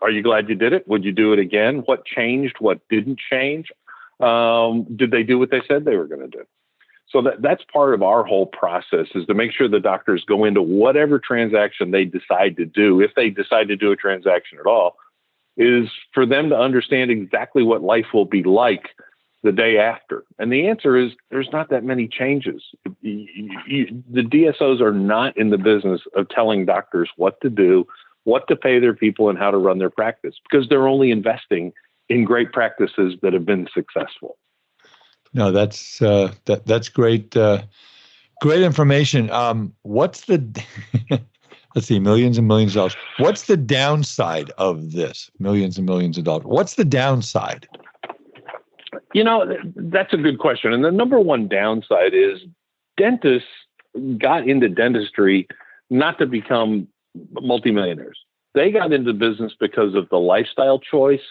are you glad you did it? Would you do it again? What changed? What didn't change? Did they do what they said they were going to do? So that's part of our whole process, is to make sure the doctors go into whatever transaction they decide to do, if they decide to do a transaction at all, is for them to understand exactly what life will be like the day after. And the answer is there's not that many changes. The DSOs are not in the business of telling doctors what to do, what to pay their people, and how to run their practice, because they're only investing in great practices that have been successful. No, that's great. Great information. What's the, let's see, millions and millions of dollars. What's the downside of this? Millions and millions of dollars. What's the downside? You know, that's a good question. And the number one downside is dentists got into dentistry not to become multimillionaires. They got into business because of the lifestyle choice,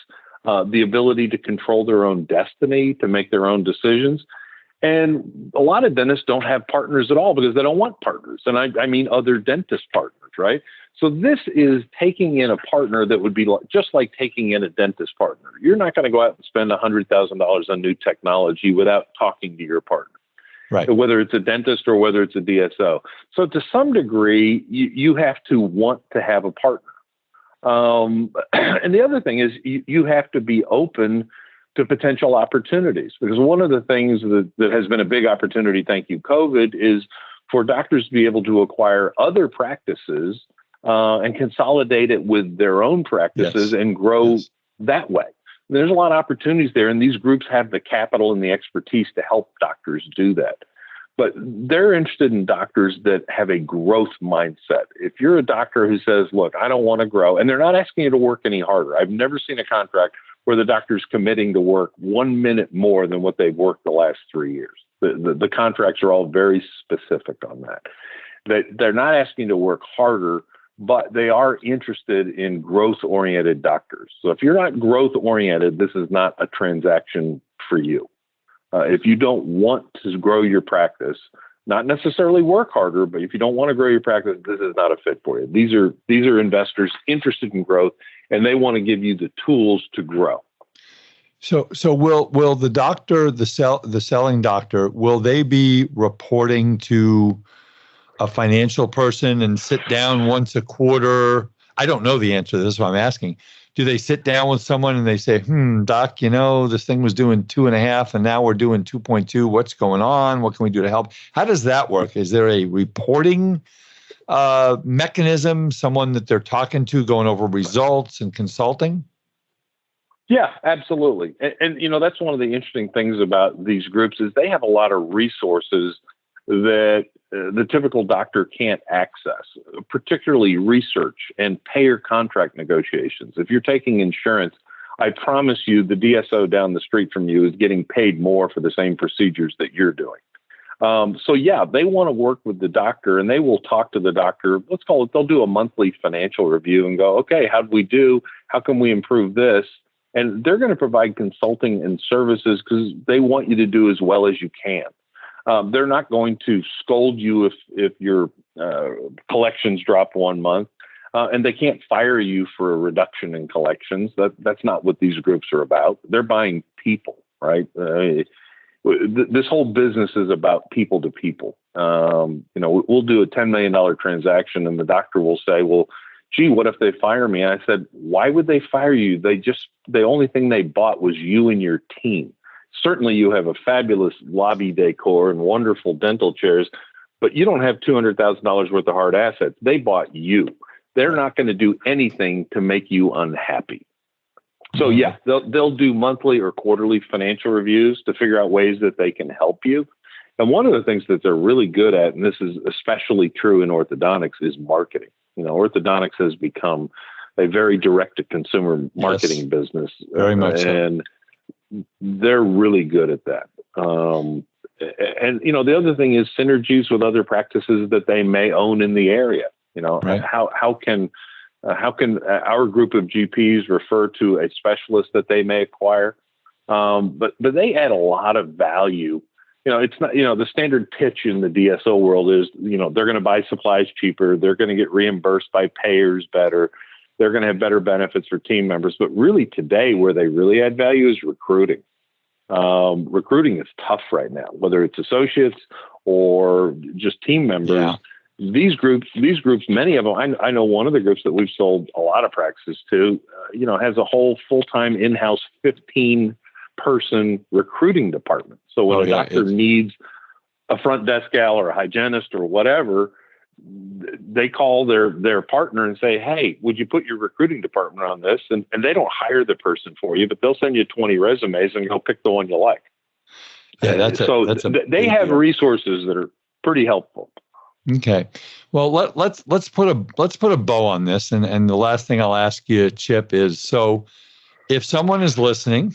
the ability to control their own destiny, to make their own decisions. And a lot of dentists don't have partners at all because they don't want partners. And I mean other dentist partners, right? So this is taking in a partner that would be just like taking in a dentist partner. You're not going to go out and spend $100,000 on new technology without talking to your partner, right? Whether it's a dentist or whether it's a DSO. So to some degree, you have to want to have a partner. And the other thing is you have to be open to potential opportunities, because one of the things that has been a big opportunity, thank you, COVID, is for doctors to be able to acquire other practices and consolidate it with their own practices and grow that way. There's a lot of opportunities there, and these groups have the capital and the expertise to help doctors do that. But they're interested in doctors that have a growth mindset. If you're a doctor who says, look, I don't want to grow, and they're not asking you to work any harder. I've never seen a contract where the doctor's committing to work 1 minute more than what they've worked the last 3 years. The contracts are all very specific on that. They're not asking to work harder, but they are interested in growth-oriented doctors. So if you're not growth-oriented, this is not a transaction for you. If you don't want to grow your practice, not necessarily work harder, but if you don't want to grow your practice, this is not a fit for you. These are investors interested in growth, and they want to give you the tools to grow. So will the doctor, the selling doctor, will they be reporting to a financial person and sit down once a quarter? I don't know the answer to this, so I'm asking. Do they sit down with someone and they say, doc, this thing was doing 2.5 and now we're doing 2.2. What's going on? What can we do to help? How does that work? Is there a reporting mechanism, someone that they're talking to, going over results and consulting? Yeah, absolutely. And that's one of the interesting things about these groups is they have a lot of resources that the typical doctor can't access, particularly research and payer contract negotiations. If you're taking insurance, I promise you the DSO down the street from you is getting paid more for the same procedures that you're doing. So yeah, they want to work with the doctor, and they will talk to the doctor. Let's call it, they'll do a monthly financial review and go, okay, how did we do? How can we improve this? And they're going to provide consulting and services because they want you to do as well as you can. They're not going to scold you if your collections drop 1 month, and they can't fire you for a reduction in collections. That's not what these groups are about. They're buying people, right? This whole business is about people to people. We'll do a $10 million transaction, and the doctor will say, well, gee, what if they fire me? And I said, why would they fire you? The only thing they bought was you and your team. Certainly you have a fabulous lobby decor and wonderful dental chairs, but you don't have $200,000 worth of hard assets. They bought you. They're not going to do anything to make you unhappy. So yeah, they'll do monthly or quarterly financial reviews to figure out ways that they can help you. And one of the things that they're really good at, and this is especially true in orthodontics, is marketing. Orthodontics has become a very direct-to-consumer marketing business. Very much so. And they're really good at that. And the other thing is synergies with other practices that they may own in the area. Right. How can our group of GPs refer to a specialist that they may acquire? But they add a lot of value. It's not, the standard pitch in the DSO world is, they're going to buy supplies cheaper. They're going to get reimbursed by payers better. They're going to have better benefits for team members. But really today, where they really add value is recruiting. Recruiting is tough right now, whether it's associates or just team members. Yeah. These groups, many of them, I know one of the groups that we've sold a lot of practices to, has a whole full-time in-house 15-person recruiting department. So when a doctor needs a front desk gal or a hygienist or whatever, they call their partner and say, hey, would you put your recruiting department on this? And they don't hire the person for you, but they'll send you 20 resumes and go pick the one you like. Yeah, they have resources that are pretty helpful. Okay. Well, let's put a bow on this. And the last thing I'll ask you, Chip, is, so if someone is listening,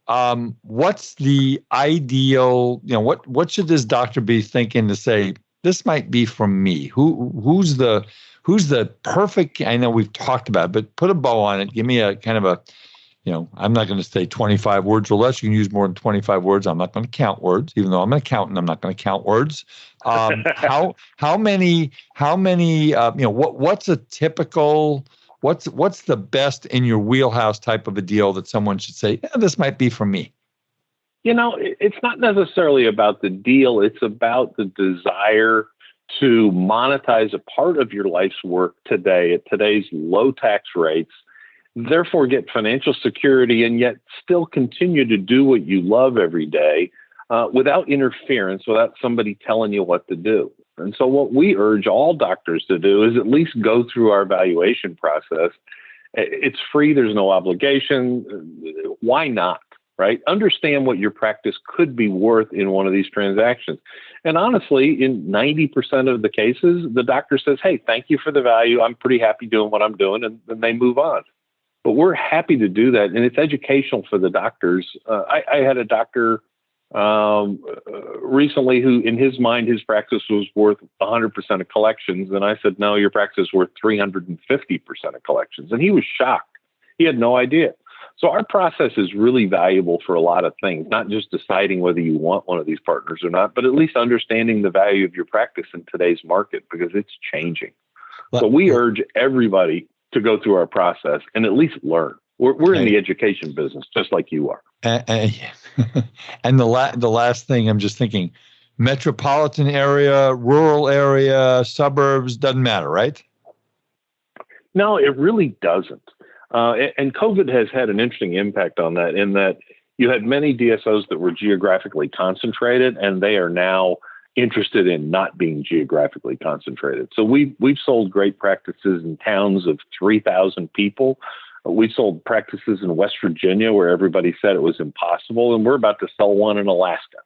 what's the ideal, what should this doctor be thinking to say, this might be from me? Who's the perfect, I know we've talked about it, but put a bow on it. Give me a kind of a, I'm not going to say 25 words or less. You can use more than 25 words. I'm not going to count words, even though I'm an accountant. I'm not going to count words. How many? What's a typical? What's the best in your wheelhouse type of a deal that someone should say, this might be for me? It's not necessarily about the deal. It's about the desire to monetize a part of your life's work today at today's low tax rates, therefore get financial security and yet still continue to do what you love every day without interference, without somebody telling you what to do. And so what we urge all doctors to do is at least go through our evaluation process. It's free. There's no obligation. Why not? Right? Understand what your practice could be worth in one of these transactions. And honestly, in 90% of the cases, the doctor says, hey, thank you for the value. I'm pretty happy doing what I'm doing. And then they move on. But we're happy to do that. And it's educational for the doctors. I had a doctor recently who, in his mind, his practice was worth 100% of collections. And I said, no, your practice is worth 350% of collections. And he was shocked. He had no idea. So our process is really valuable for a lot of things, not just deciding whether you want one of these partners or not, but at least understanding the value of your practice in today's market, because it's changing. So we urge everybody to go through our process and at least learn. We're in the education business, just like you are. And the last thing, I'm just thinking, metropolitan area, rural area, suburbs, doesn't matter, right? No, it really doesn't. And COVID has had an interesting impact on that, in that you had many DSOs that were geographically concentrated, and they are now interested in not being geographically concentrated. So we've sold great practices in towns of 3,000 people. We sold practices in West Virginia where everybody said it was impossible, and we're about to sell one in Alaska.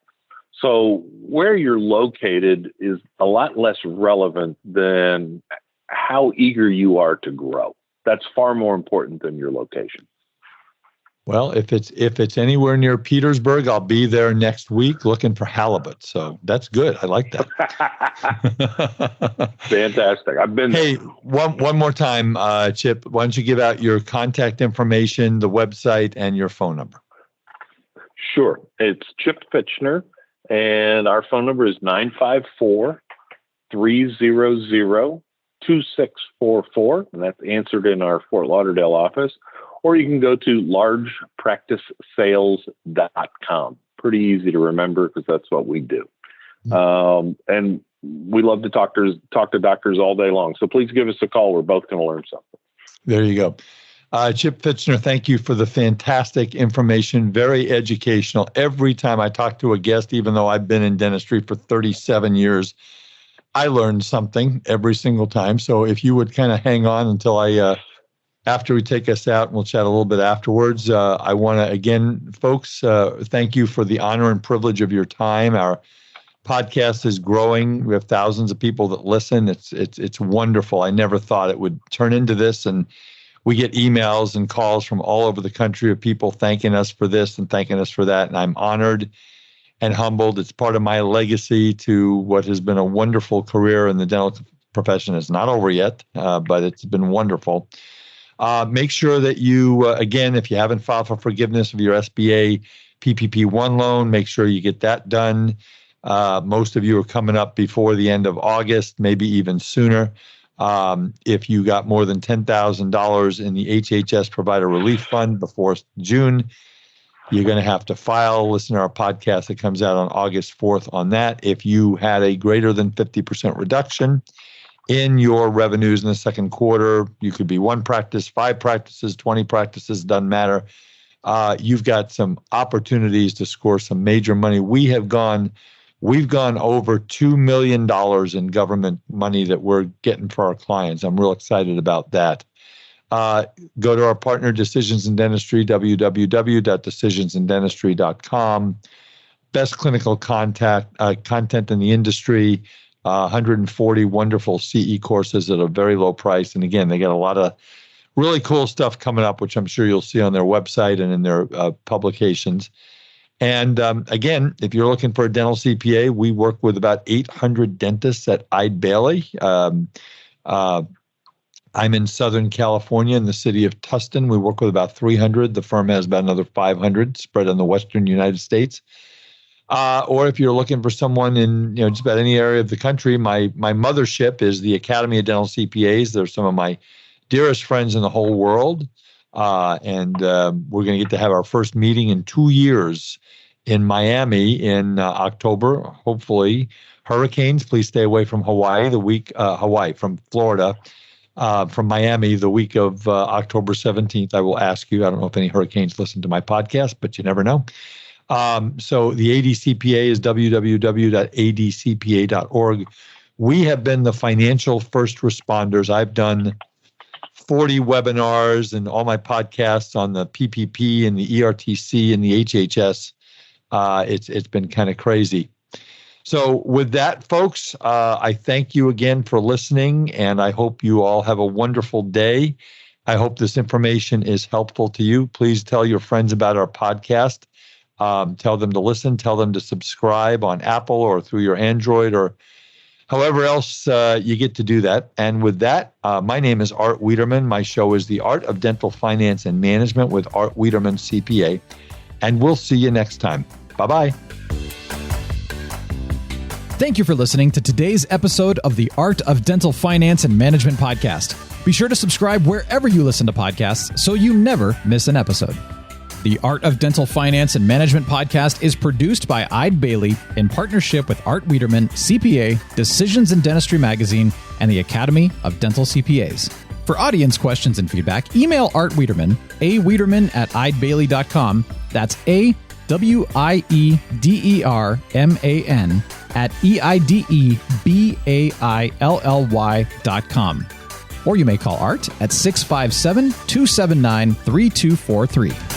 So where you're located is a lot less relevant than how eager you are to grow. That's far more important than your location. Well, if it's anywhere near Petersburg, I'll be there next week looking for halibut. So that's good. I like that. Fantastic. I've been. Hey, one more time, Chip. Why don't you give out your contact information, the website, and your phone number? Sure. It's Chip Fichtner, and our phone number is 954-300-2644, and that's answered in our Fort Lauderdale office. Or you can go to largepracticesales.com. Pretty easy to remember because that's what we do. And we love to talk to doctors all day long. So please give us a call. We're both going to learn something. There you go. Chip Fichtner, thank you for the fantastic information. Very educational. Every time I talk to a guest, even though I've been in dentistry for 37 years, I learned something every single time. So if you would kind of hang on until after we take us out, and we'll chat a little bit afterwards. I want to, again, folks, thank you for the honor and privilege of your time. Our podcast is growing. We have thousands of people that listen. It's wonderful. I never thought it would turn into this, and we get emails and calls from all over the country of people thanking us for this and thanking us for that, and I'm honored and humbled. It's part of my legacy to what has been a wonderful career in the dental profession. It's not over yet, but it's been wonderful. Make sure that you, again, if you haven't filed for forgiveness of your SBA PPP-1 loan, make sure you get that done. Most of you are coming up before the end of August, maybe even sooner. If you got more than $10,000 in the HHS Provider Relief Fund before June, you're going to have to file. Listen to our podcast that comes out on August 4th on that. If you had a greater than 50% reduction in your revenues in the second quarter, you could be 1 practice, 5 practices, 20 practices, doesn't matter. You've got some opportunities to score some major money. We've gone over $2 million in government money that we're getting for our clients. I'm real excited about that. Go to our partner, Decisions in Dentistry, www.decisionsindentistry.com. Best clinical content in the industry. 140 wonderful CE courses at a very low price. And again, they got a lot of really cool stuff coming up, which I'm sure you'll see on their website and in their publications. And again, if you're looking for a dental CPA, we work with about 800 dentists at Eide Bailey. I'm in Southern California in the city of Tustin. We work with about 300. The firm has about another 500 spread on the Western United States. Or if you're looking for someone in just about any area of the country, my mothership is the Academy of Dental CPAs. They're some of my dearest friends in the whole world. And we're going to get to have our first meeting in 2 years in Miami in October. Hopefully, hurricanes. Please stay away from Hawaii from Florida. From Miami the week of October 17th. I will ask you. I don't know if any hurricanes listen to my podcast, but you never know. So the ADCPA is www.adcpa.org. We have been the financial first responders. I've done 40 webinars and all my podcasts on the PPP and the ERTC and the HHS. It's been kind of crazy. So with that, folks, I thank you again for listening, and I hope you all have a wonderful day. I hope this information is helpful to you. Please tell your friends about our podcast. Tell them to listen. Tell them to subscribe on Apple or through your Android or however else you get to do that. And with that, my name is Art Wiederman. My show is The Art of Dental Finance and Management with Art Wiederman, CPA. And we'll see you next time. Bye-bye. Thank you for listening to today's episode of the Art of Dental Finance and Management podcast. Be sure to subscribe wherever you listen to podcasts so you never miss an episode. The Art of Dental Finance and Management podcast is produced by Eide Bailly in partnership with Art Wiederman, CPA, Decisions in Dentistry Magazine, and the Academy of Dental CPAs. For audience questions and feedback, email Art Wiederman, awiederman@eidebailly.com. That's AWIEDERMAN @EIDEBAILLY.com. Or you may call Art at 657-279-3243.